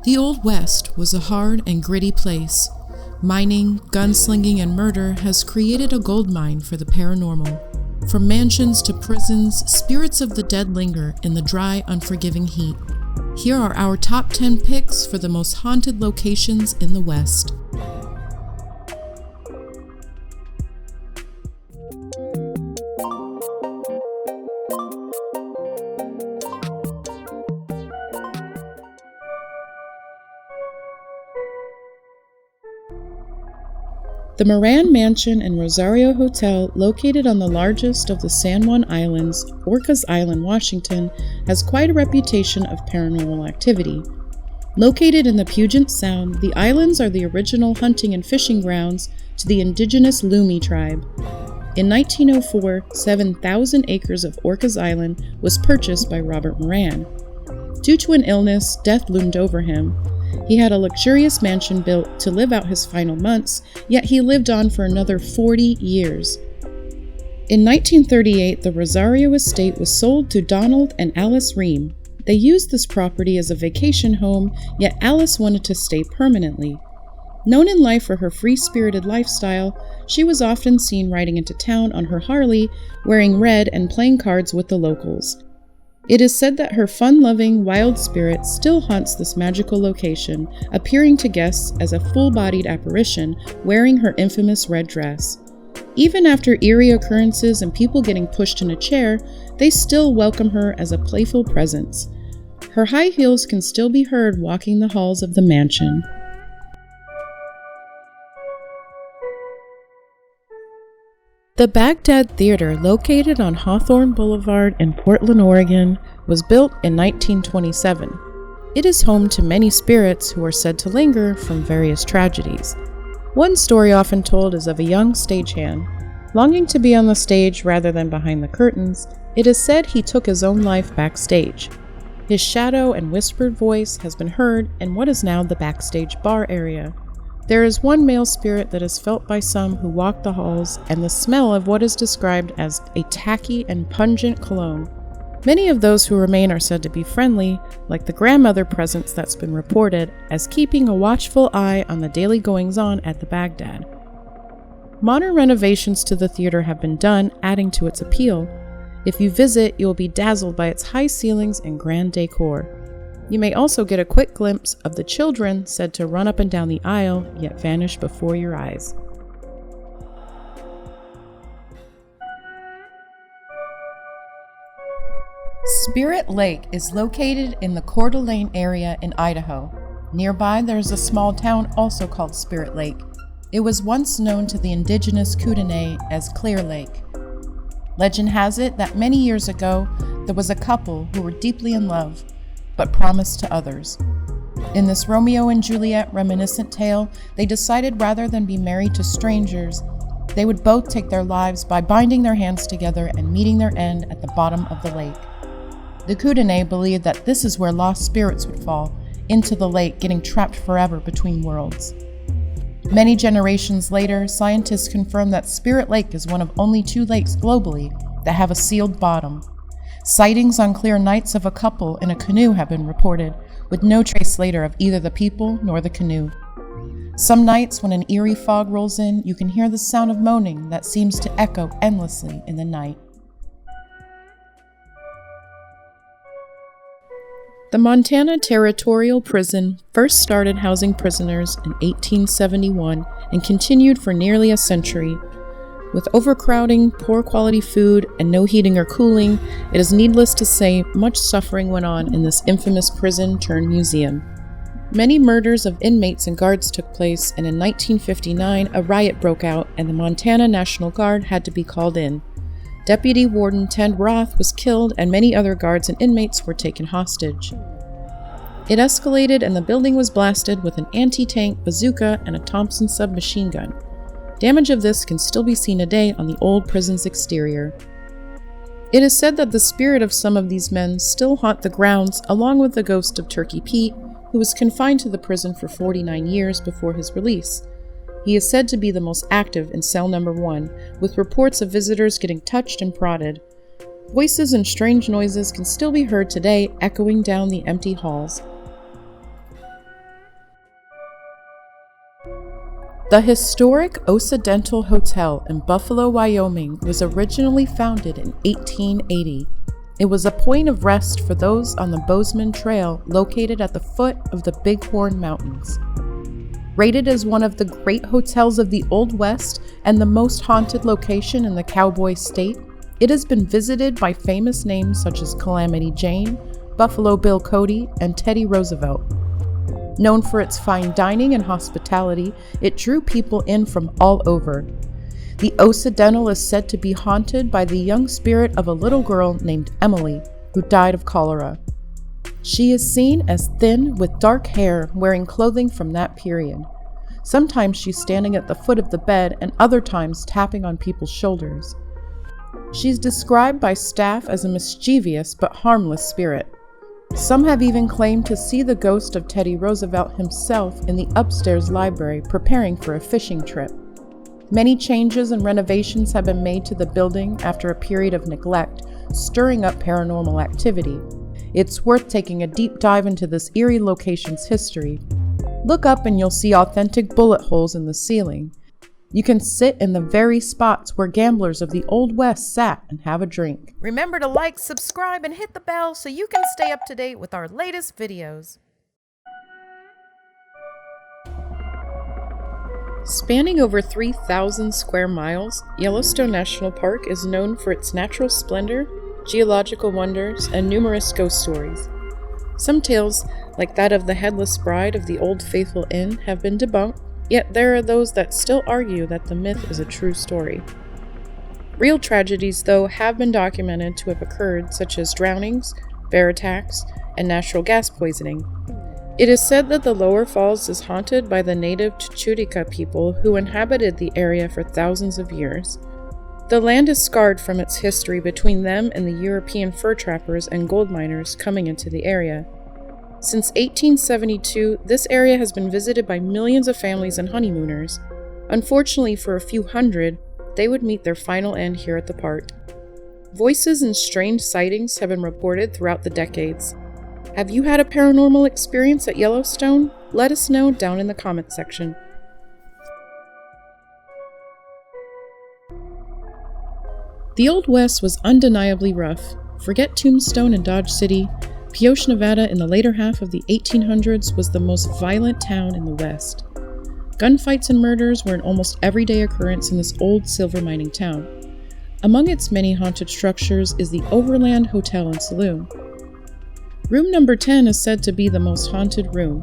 The Old West was a hard and gritty place. Mining, gunslinging, and murder has created a goldmine for the paranormal. From mansions to prisons, spirits of the dead linger in the dry, unforgiving heat. Here are our top 10 picks for the most haunted locations in the West. The Moran Mansion and Rosario Hotel, located on the largest of the San Juan Islands, Orcas Island, Washington, has quite a reputation of paranormal activity. Located in the Puget Sound, the islands are the original hunting and fishing grounds to the indigenous Lumi tribe. In 1904, 7,000 acres of Orcas Island was purchased by Robert Moran. Due to an illness, death loomed over him. He had a luxurious mansion built to live out his final months, yet he lived on for another 40 years. In 1938, the Rosario estate was sold to Donald and Alice Ream. They used this property as a vacation home, yet Alice wanted to stay permanently. Known in life for her free-spirited lifestyle, she was often seen riding into town on her Harley, wearing red and playing cards with the locals. It is said that her fun-loving, wild spirit still haunts this magical location, appearing to guests as a full-bodied apparition wearing her infamous red dress. Even after eerie occurrences and people getting pushed in a chair, they still welcome her as a playful presence. Her high heels can still be heard walking the halls of the mansion. The Baghdad Theater, located on Hawthorne Boulevard in Portland, Oregon, was built in 1927. It is home to many spirits who are said to linger from various tragedies. One story often told is of a young stagehand. Longing to be on the stage rather than behind the curtains, it is said he took his own life backstage. His shadow and whispered voice has been heard in what is now the backstage bar area. There is one male spirit that is felt by some who walk the halls, and the smell of what is described as a tacky and pungent cologne. Many of those who remain are said to be friendly, like the grandmother presence that's been reported as keeping a watchful eye on the daily goings-on at the Baghdad. Modern renovations to the theater have been done, adding to its appeal. If you visit, you will be dazzled by its high ceilings and grand decor. You may also get a quick glimpse of the children said to run up and down the aisle, yet vanish before your eyes. Spirit Lake is located in the Coeur d'Alene area in Idaho. Nearby, there is a small town also called Spirit Lake. It was once known to the indigenous Kootenai as Clear Lake. Legend has it that many years ago, there was a couple who were deeply in love, but promised to others. In this Romeo and Juliet reminiscent tale, they decided rather than be married to strangers, they would both take their lives by binding their hands together and meeting their end at the bottom of the lake. The Kootenai believed that this is where lost spirits would fall, into the lake, getting trapped forever between worlds. Many generations later, scientists confirm that Spirit Lake is one of only 2 lakes globally that have a sealed bottom. Sightings on clear nights of a couple in a canoe have been reported, with no trace later of either the people nor the canoe. Some nights, when an eerie fog rolls in, you can hear the sound of moaning that seems to echo endlessly in the night. The Montana Territorial Prison first started housing prisoners in 1871 and continued for nearly a century. With overcrowding, poor quality food, and no heating or cooling, it is needless to say much suffering went on in this infamous prison-turned-museum. Many murders of inmates and guards took place, and in 1959 a riot broke out and the Montana National Guard had to be called in. Deputy Warden Ted Roth was killed and many other guards and inmates were taken hostage. It escalated and the building was blasted with an anti-tank bazooka and a Thompson submachine gun. Damage of this can still be seen today on the old prison's exterior. It is said that the spirit of some of these men still haunt the grounds, along with the ghost of Turkey Pete, who was confined to the prison for 49 years before his release. He is said to be the most active in cell number 1, with reports of visitors getting touched and prodded. Voices and strange noises can still be heard today, echoing down the empty halls. The historic Occidental Hotel in Buffalo, Wyoming was originally founded in 1880. It was a point of rest for those on the Bozeman Trail located at the foot of the Bighorn Mountains. Rated as one of the great hotels of the Old West and the most haunted location in the Cowboy State, it has been visited by famous names such as Calamity Jane, Buffalo Bill Cody, and Teddy Roosevelt. Known for its fine dining and hospitality, it drew people in from all over. The Occidental is said to be haunted by the young spirit of a little girl named Emily, who died of cholera. She is seen as thin with dark hair, wearing clothing from that period. Sometimes she's standing at the foot of the bed and other times tapping on people's shoulders. She's described by staff as a mischievous but harmless spirit. Some have even claimed to see the ghost of Teddy Roosevelt himself in the upstairs library preparing for a fishing trip. Many changes and renovations have been made to the building after a period of neglect, stirring up paranormal activity. It's worth taking a deep dive into this eerie location's history. Look up and you'll see authentic bullet holes in the ceiling. You can sit in the very spots where gamblers of the Old West sat and have a drink. Remember to like, subscribe, and hit the bell so you can stay up to date with our latest videos. Spanning over 3,000 square miles, Yellowstone National Park is known for its natural splendor, geological wonders, and numerous ghost stories. Some tales, like that of the Headless Bride of the Old Faithful Inn, have been debunked, yet there are those that still argue that the myth is a true story. Real tragedies, though, have been documented to have occurred, such as drownings, bear attacks, and natural gas poisoning. It is said that the Lower Falls is haunted by the native Chuchitka people who inhabited the area for thousands of years. The land is scarred from its history between them and the European fur trappers and gold miners coming into the area. Since 1872, this area has been visited by millions of families and honeymooners. Unfortunately, for a few hundred, they would meet their final end here at the park. Voices and strange sightings have been reported throughout the decades. Have you had a paranormal experience at Yellowstone? Let us know down in the comment section. The Old West was undeniably rough. Forget Tombstone and Dodge City. Pioche, Nevada in the later half of the 1800s was the most violent town in the West. Gunfights and murders were an almost everyday occurrence in this old silver mining town. Among its many haunted structures is the Overland Hotel and Saloon. Room number 10 is said to be the most haunted room.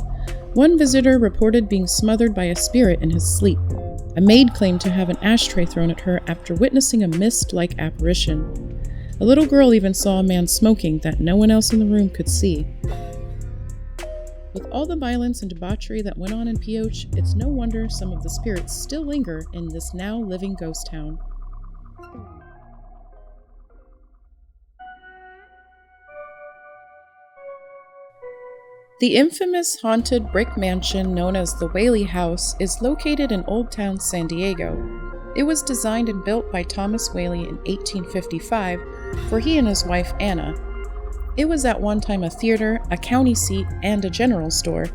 One visitor reported being smothered by a spirit in his sleep. A maid claimed to have an ashtray thrown at her after witnessing a mist-like apparition. A little girl even saw a man smoking that no one else in the room could see. With all the violence and debauchery that went on in Pioche, it's no wonder some of the spirits still linger in this now living ghost town. The infamous haunted brick mansion known as the Whaley House is located in Old Town, San Diego. It was designed and built by Thomas Whaley in 1855 for he and his wife Anna. It was at one time a theater, a county seat, and a general store.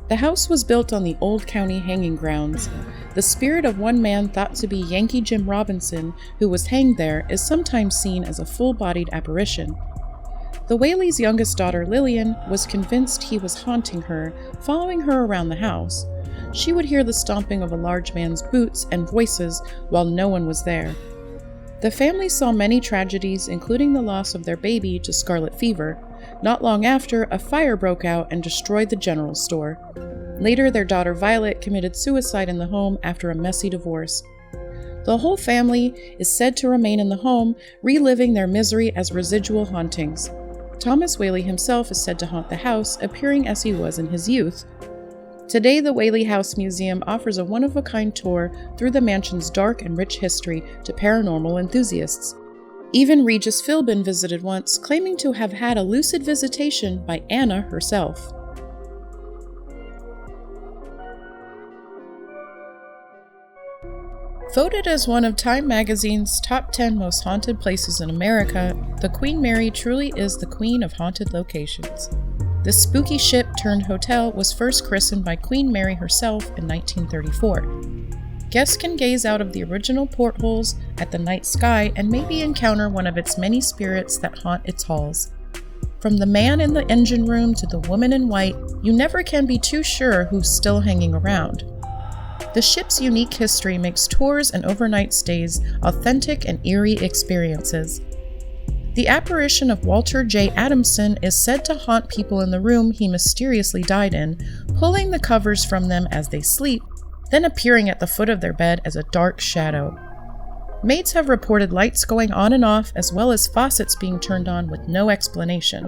The house was built on the old county hanging grounds. The spirit of one man thought to be Yankee Jim Robinson, who was hanged there, is sometimes seen as a full-bodied apparition. The Whaley's youngest daughter, Lillian, was convinced he was haunting her, following her around the house. She would hear the stomping of a large man's boots and voices while no one was there. The family saw many tragedies, including the loss of their baby to scarlet fever. Not long after, a fire broke out and destroyed the general store. Later, their daughter Violet committed suicide in the home after a messy divorce. The whole family is said to remain in the home, reliving their misery as residual hauntings. Thomas Whaley himself is said to haunt the house, appearing as he was in his youth. Today, the Whaley House Museum offers a one-of-a-kind tour through the mansion's dark and rich history to paranormal enthusiasts. Even Regis Philbin visited once, claiming to have had a lucid visitation by Anna herself. Voted as one of Time magazine's top 10 most haunted places in America, the Queen Mary truly is the queen of haunted locations. This spooky ship turned hotel was first christened by Queen Mary herself in 1934. Guests can gaze out of the original portholes at the night sky and maybe encounter one of its many spirits that haunt its halls. From the man in the engine room to the woman in white, you never can be too sure who's still hanging around. The ship's unique history makes tours and overnight stays authentic and eerie experiences. The apparition of Walter J. Adamson is said to haunt people in the room he mysteriously died in, pulling the covers from them as they sleep, then appearing at the foot of their bed as a dark shadow. Maids have reported lights going on and off, as well as faucets being turned on with no explanation.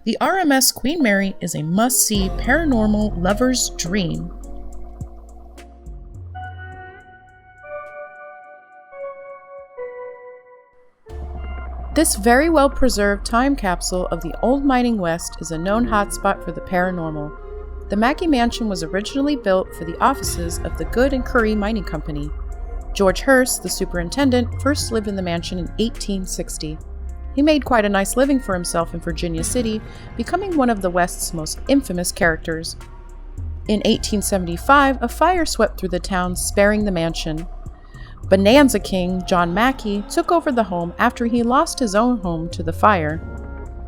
The RMS Queen Mary is a must-see paranormal lover's dream. This very well-preserved time capsule of the old mining West is a known hotspot for the paranormal. The Mackey Mansion was originally built for the offices of the Good and Curry Mining Company. George Hurst, the superintendent, first lived in the mansion in 1860. He made quite a nice living for himself in Virginia City, becoming one of the West's most infamous characters. In 1875, a fire swept through the town, sparing the mansion. Bonanza King John Mackey took over the home after he lost his own home to the fire.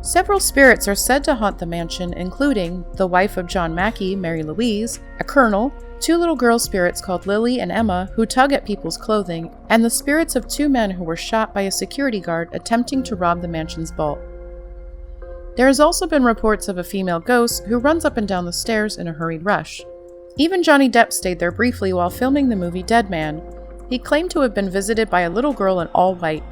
Several spirits are said to haunt the mansion, including the wife of John Mackey, Mary Louise, a colonel, two little girl spirits called Lily and Emma who tug at people's clothing, and the spirits of two men who were shot by a security guard attempting to rob the mansion's vault. There has also been reports of a female ghost who runs up and down the stairs in a hurried rush. Even Johnny Depp stayed there briefly while filming the movie Dead Man. He claimed to have been visited by a little girl in all white.